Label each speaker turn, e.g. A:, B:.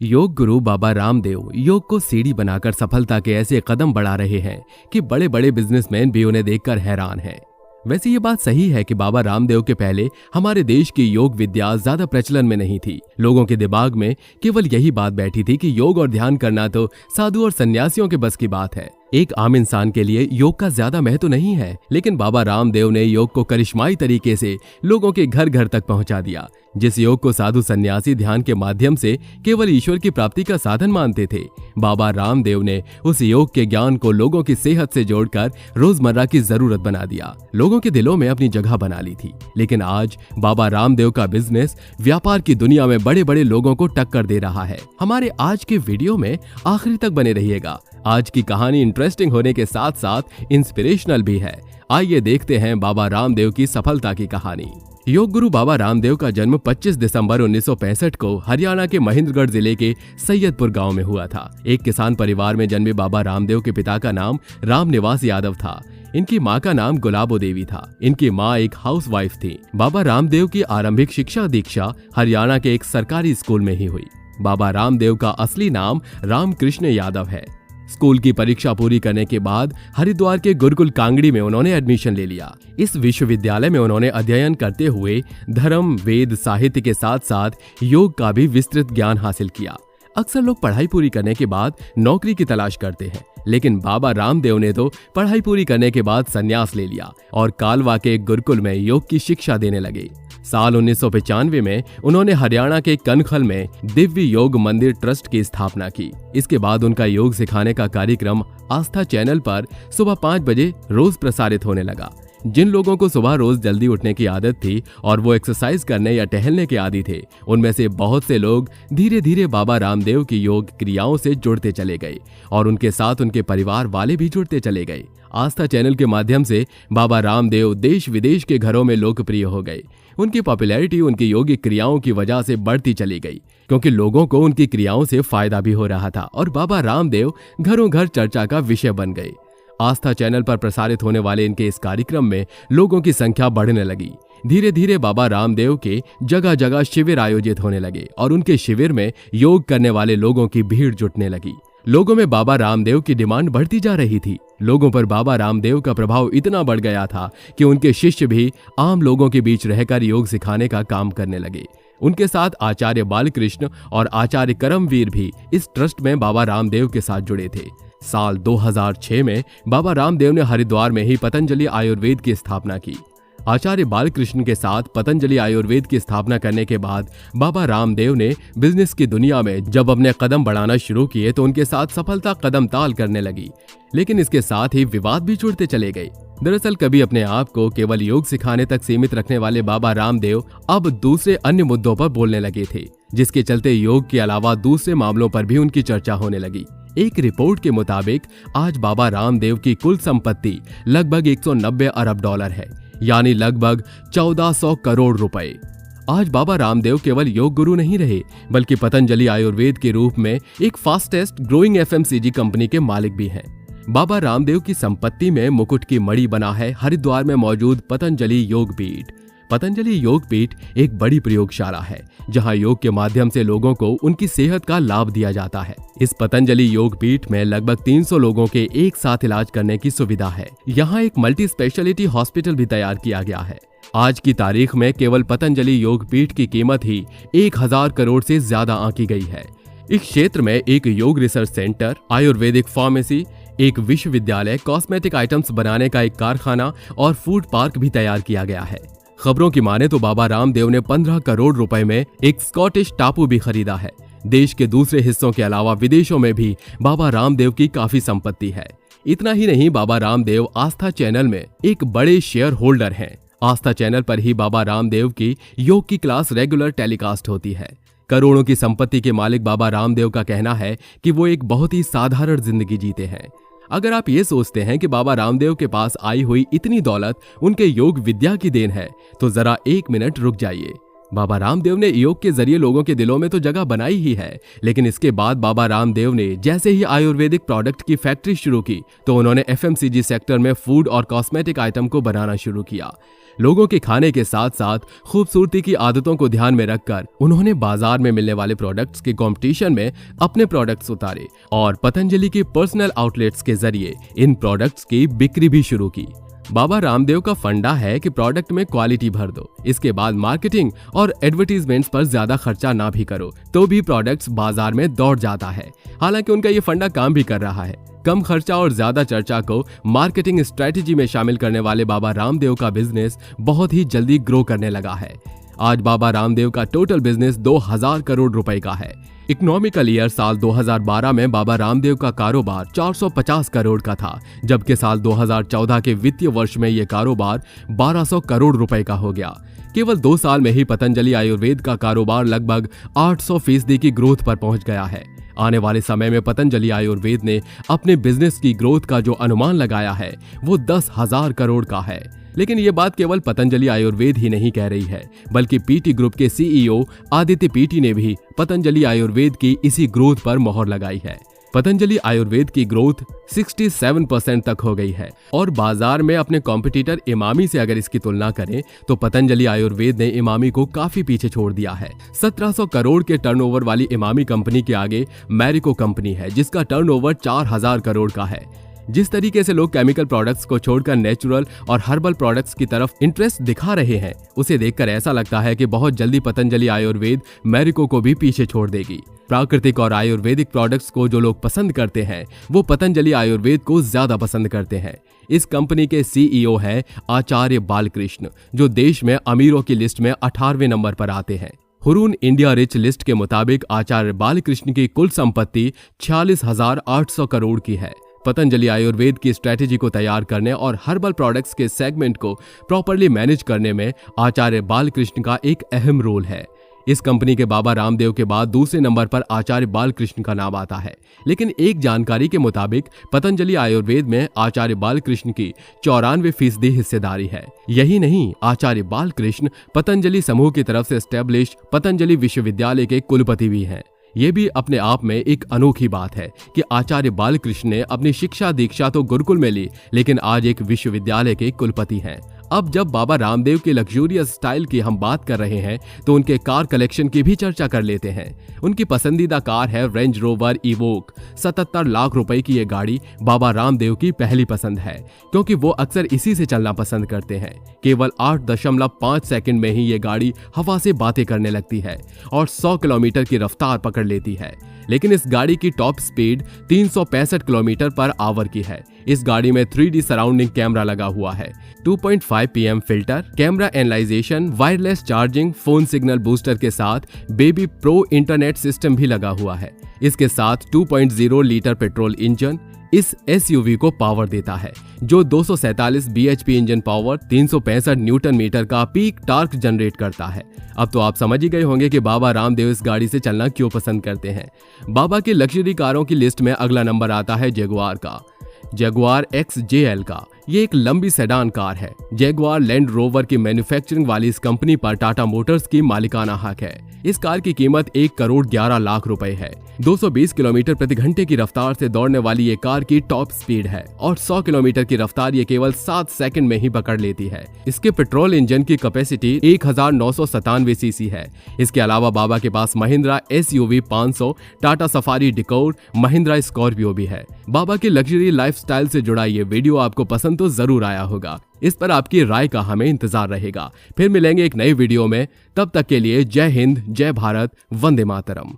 A: योग गुरु बाबा रामदेव योग को सीढ़ी बनाकर सफलता के ऐसे कदम बढ़ा रहे हैं कि बड़े बड़े बिजनेसमैन भी उन्हें देखकर हैरान हैं। वैसे ये बात सही है कि बाबा रामदेव के पहले हमारे देश की योग विद्या ज्यादा प्रचलन में नहीं थी। लोगों के दिमाग में केवल यही बात बैठी थी कि योग और ध्यान करना तो साधु और सन्यासियों के बस की बात है। एक आम इंसान के लिए योग का ज्यादा महत्व नहीं है, लेकिन बाबा रामदेव ने योग को करिश्माई तरीके से लोगों के घर घर तक पहुंचा दिया। जिस योग को साधु सन्यासी ध्यान के माध्यम से केवल ईश्वर की प्राप्ति का साधन मानते थे, बाबा रामदेव ने उस योग के ज्ञान को लोगों की सेहत से जोड़कर रोजमर्रा की जरूरत बना दिया, लोगों के दिलों में अपनी जगह बना ली थी। लेकिन आज बाबा रामदेव का बिजनेस व्यापार की दुनिया में बड़े बड़े लोगों को टक्कर दे रहा है। हमारे आज के वीडियो में आखिरी तक बने रहिएगा। आज की कहानी इंटरेस्टिंग होने के साथ साथ इंस्पिरेशनल भी है। आइए देखते हैं बाबा रामदेव की सफलता की कहानी। योग गुरु बाबा रामदेव का जन्म 25 दिसंबर 1965 को हरियाणा के महेंद्रगढ़ जिले के सैयदपुर गांव में हुआ था। एक किसान परिवार में जन्मे बाबा रामदेव के पिता का नाम रामनिवास यादव था। इनकी मां का नाम गुलाबो देवी था। इनकी मां एक हाउसवाइफ थी। बाबा रामदेव की आरंभिक शिक्षा दीक्षा हरियाणा के एक सरकारी स्कूल में ही हुई। बाबा रामदेव का असली नाम रामकृष्ण यादव है। स्कूल की परीक्षा पूरी करने के बाद हरिद्वार के गुरुकुल कांगड़ी में उन्होंने एडमिशन ले लिया। इस विश्वविद्यालय में उन्होंने अध्ययन करते हुए धर्म, वेद, साहित्य के साथ साथ योग का भी विस्तृत ज्ञान हासिल किया। अक्सर लोग पढ़ाई पूरी करने के बाद नौकरी की तलाश करते हैं, लेकिन बाबा रामदेव ने तो पढ़ाई पूरी करने के बाद संन्यास ले लिया और कालवा के एक गुरुकुल में योग की शिक्षा देने लगे। साल 1995 में उन्होंने हरियाणा के कनखल में दिव्य योग मंदिर ट्रस्ट की स्थापना की। इसके बाद उनका योग सिखाने का कार्यक्रम आस्था चैनल पर सुबह 5 बजे रोज प्रसारित होने लगा। जिन लोगों को सुबह रोज जल्दी उठने की आदत थी और वो एक्सरसाइज करने या टहलने के आदी थे, उनमें से बहुत से लोग धीरे धीरे बाबा रामदेव की योग क्रियाओं से जुड़ते चले गए और उनके साथ उनके परिवार वाले भी जुड़ते चले गए। आस्था चैनल के माध्यम से बाबा रामदेव देश विदेश के घरों में लोकप्रिय हो गए। उनकी पॉपुलैरिटी उनकी योगिक क्रियाओं की वजह से बढ़ती चली गई, क्योंकि लोगों को उनकी क्रियाओं से फायदा भी हो रहा था और बाबा रामदेव घरों घर चर्चा का विषय बन गए। आस्था चैनल पर प्रसारित होने वाले इनके इस कार्यक्रम में लोगों की संख्या बढ़ने लगी। धीरे धीरे बाबा रामदेव के जगह जगह शिविर आयोजित होने लगे और उनके शिविर में योग करने वाले लोगों की भीड़ जुटने लगी। लोगों में बाबा रामदेव की डिमांड बढ़ती जा रही थी। लोगों पर बाबा रामदेव का प्रभाव इतना बढ़ गया था कि उनके शिष्य भी आम लोगों के बीच रहकर योग सिखाने का काम करने लगे। उनके साथ आचार्य बालकृष्ण और आचार्य करमवीर भी इस ट्रस्ट में बाबा रामदेव के साथ जुड़े थे। साल 2006 में बाबा रामदेव ने हरिद्वार में ही पतंजलि आयुर्वेद की स्थापना की। आचार्य बालकृष्ण के साथ पतंजलि आयुर्वेद की स्थापना करने के बाद बाबा रामदेव ने बिजनेस की दुनिया में जब अपने कदम बढ़ाना शुरू किए तो उनके साथ सफलता कदम ताल करने लगी। लेकिन इसके साथ ही विवाद भी जुड़ते चले गए। दरअसल कभी अपने आप को केवल योग सिखाने तक सीमित रखने वाले बाबा रामदेव अब दूसरे अन्य मुद्दों पर बोलने लगे थे, जिसके चलते योग के अलावा दूसरे मामलों पर भी उनकी चर्चा होने लगी। एक रिपोर्ट के मुताबिक आज बाबा रामदेव की कुल संपत्ति लगभग 190 अरब डॉलर है, यानी लगभग 1400 करोड़ रुपए। आज बाबा रामदेव केवल योग गुरु नहीं रहे, बल्कि पतंजलि आयुर्वेद के रूप में एक फास्टेस्ट ग्रोइंग FMCG कंपनी के मालिक भी हैं। बाबा रामदेव की संपत्ति में मुकुट की मणि बना है हरिद्वार में मौजूद पतंजलि योग पीठ। पतंजलि योग पीठ एक बड़ी प्रयोगशाला है, जहां योग के माध्यम से लोगों को उनकी सेहत का लाभ दिया जाता है। इस पतंजलि योग पीठ में लगभग 300 लोगों के एक साथ इलाज करने की सुविधा है। यहाँ एक मल्टी स्पेशलिटी हॉस्पिटल भी तैयार किया गया है। आज की तारीख में केवल पतंजलि योग पीठ की कीमत ही 1000 करोड़ से ज्यादा आंकी गई है। इस क्षेत्र में एक योग रिसर्च सेंटर, आयुर्वेदिक फार्मेसी, एक विश्वविद्यालय, कॉस्मेटिक आइटम्स बनाने का एक कारखाना और फूड पार्क भी तैयार किया गया है। खबरों की माने तो बाबा रामदेव ने 15 करोड़ रुपए में एक स्कॉटिश टापू भी खरीदा है। देश के दूसरे हिस्सों के अलावा विदेशों में भी बाबा रामदेव की काफी संपत्ति है। इतना ही नहीं, बाबा रामदेव आस्था चैनल में एक बड़े शेयर होल्डर हैं। आस्था चैनल पर ही बाबा रामदेव की योग की क्लास रेगुलर टेलीकास्ट होती है। करोड़ों की संपत्ति के मालिक बाबा रामदेव का कहना है कि वो एक बहुत ही साधारण जिंदगी जीते हैं। अगर आप ये सोचते हैं कि बाबा रामदेव के पास आई हुई इतनी दौलत उनके योग विद्या की देन है, तो जरा 1 मिनट रुक जाइए। बाबा रामदेव ने योग के जरिए लोगों के दिलों में तो जगह बनाई ही है, लेकिन इसके बाद बाबा रामदेव ने जैसे ही आयुर्वेदिक प्रोडक्ट की फैक्ट्री शुरू की तो उन्होंने एफएमसीजी सेक्टर में फूड और कॉस्मेटिक आइटम को बनाना शुरू किया। लोगों के खाने के साथ साथ खूबसूरती की आदतों को ध्यान में रखकर उन्होंने बाजार में मिलने वाले प्रोडक्ट्स के कंपटीशन में अपने प्रोडक्ट्स उतारे और पतंजलि के पर्सनल आउटलेट्स के जरिए इन प्रोडक्ट्स की बिक्री भी शुरू की। बाबा रामदेव का फंडा है कि प्रोडक्ट में क्वालिटी भर दो, इसके बाद मार्केटिंग और एडवर्टीजमेंट्स पर ज्यादा खर्चा ना भी करो तो भी प्रोडक्ट्स बाजार में दौड़ जाता है। हालांकि उनका ये फंडा काम भी कर रहा है। कम खर्चा और ज्यादा चर्चा को मार्केटिंग स्ट्रेटेजी में शामिल करने वाले बाबा रामदेव का बिजनेस बहुत ही जल्दी ग्रो करने लगा है। आज बाबा रामदेव का टोटल बिजनेस 2000 करोड़ रुपए का है। इकोनॉमिकल ईयर साल 2012 में बाबा रामदेव का कारोबार 450 करोड़ का था, जबकि साल 2014 के वित्तीय वर्ष में यह कारोबार 1200 करोड़ रुपए का हो गया। केवल 2 साल में ही पतंजलि आयुर्वेद का कारोबार लगभग 800% की ग्रोथ पर पहुंच गया है। आने वाले समय में पतंजलि आयुर्वेद ने अपने बिजनेस की ग्रोथ का जो अनुमान लगाया है वो 10,000 करोड़ का है। लेकिन ये बात केवल पतंजलि आयुर्वेद ही नहीं कह रही है, बल्कि पीटी ग्रुप के सीईओ आदित्य पीटी ने भी पतंजलि आयुर्वेद की इसी ग्रोथ पर मोहर लगाई है। पतंजलि आयुर्वेद की ग्रोथ 67% तक हो गई है और बाजार में अपने कॉम्पिटिटर इमामी से अगर इसकी तुलना करें तो पतंजलि आयुर्वेद ने इमामी को काफी पीछे छोड़ दिया है। 1700 करोड़ के टर्नओवर वाली इमामी कंपनी के आगे मैरिको कंपनी है जिसका टर्नओवर 4000 करोड़ का है। जिस तरीके से लोग केमिकल प्रोडक्ट्स को छोड़कर नेचुरल और हर्बल प्रोडक्ट्स की तरफ इंटरेस्ट दिखा रहे हैं, उसे देखकर ऐसा लगता है कि बहुत जल्दी पतंजलि आयुर्वेद मैरिको को भी पीछे छोड़ देगी। प्राकृतिक और आयुर्वेदिक प्रोडक्ट्स को जो लोग पसंद करते हैं वो पतंजलि आयुर्वेद को ज्यादा पसंद करते हैं। इस कंपनी के सीईओ है आचार्य बालकृष्ण, जो देश में अमीरों की लिस्ट में 18वें नंबर पर आते हैं। हुरून इंडिया रिच लिस्ट के मुताबिक आचार्य बालकृष्ण की कुल संपत्ति 46,800 करोड़ की है। पतंजलि आयुर्वेद की स्ट्रेटेजी को तैयार करने और हर्बल प्रोडक्ट्स के सेगमेंट को प्रॉपर्ली मैनेज करने में आचार्य बालकृष्ण का एक अहम रोल है। इस कंपनी के बाबा रामदेव के बाद दूसरे नंबर पर आचार्य बालकृष्ण का नाम आता है। लेकिन एक जानकारी के मुताबिक पतंजलि आयुर्वेद में आचार्य बालकृष्ण की 94% हिस्सेदारी है। यही नहीं, आचार्य बालकृष्ण पतंजलि समूह की तरफ से एस्टेब्लिश पतंजलि विश्वविद्यालय के कुलपति भी हैं। ये भी अपने आप में एक अनोखी बात है कि आचार्य बालकृष्ण ने अपनी शिक्षा दीक्षा तो गुरुकुल में ली, लेकिन आज एक विश्वविद्यालय के कुलपति हैं। अब जब बाबा रामदेव के लग्जूरियस स्टाइल की हम बात कर रहे हैं तो उनके कार कलेक्शन की भी चर्चा कर लेते हैं। उनकी पसंदीदा कार है रेंज रोवर इवोक। 77 लाख रुपए की ये गाड़ी बाबा रामदेव की पहली पसंद है, क्योंकि वो अक्सर इसी से चलना पसंद करते हैं। केवल 8.5 सेकंड में ही ये गाड़ी हवा से बातें करने लगती है और 100 किलोमीटर की रफ्तार पकड़ लेती है। लेकिन इस गाड़ी की top speed 365 kilometre per hour की है। इस गाड़ी में 3D सराउंडिंग कैमरा लगा हुआ है, 2.5 PM filter, camera analysation, wireless charging, phone signal booster के साथ बेबी प्रो इंटरनेट सिस्टम भी लगा हुआ है। इसके साथ 2.0 लीटर पेट्रोल इंजन इस एसयूवी को पावर देता है, जो 247 bhp engine power 365 newton metre का पीक टार्क जनरेट करता है। अब तो आप समझ ही गए होंगे कि बाबा रामदेव इस गाड़ी से चलना क्यों पसंद करते हैं। बाबा की लग्जरी कारों की लिस्ट में अगला नंबर आता है जगुआर का। जगुआर XJL का ये एक लंबी सेडान कार है। जगुआर लैंड रोवर की मैन्युफैक्चरिंग वाली इस कंपनी पर टाटा मोटर्स की मालिकाना हक है। इस कार की कीमत 1,11,00,000 रुपए है। 220 किलोमीटर प्रति घंटे की रफ्तार से दौड़ने वाली ये कार की टॉप स्पीड है और 100 किलोमीटर की रफ्तार ये केवल 7 सेकंड में ही पकड़ लेती है। इसके पेट्रोल इंजन की कैपेसिटी 1997 सीसी है। इसके अलावा बाबा के पास Mahindra SUV 500, Tata Safari Dicor, Mahindra Scorpio भी है। बाबा की लग्जरी लाइफस्टाइल से जुड़ा ये वीडियो आपको पसंद तो जरूर आया होगा। इस पर आपकी राय का हमें इंतजार रहेगा। फिर मिलेंगे एक नई वीडियो में, तब तक के लिए जय हिंद, जय भारत, वंदे मातरम।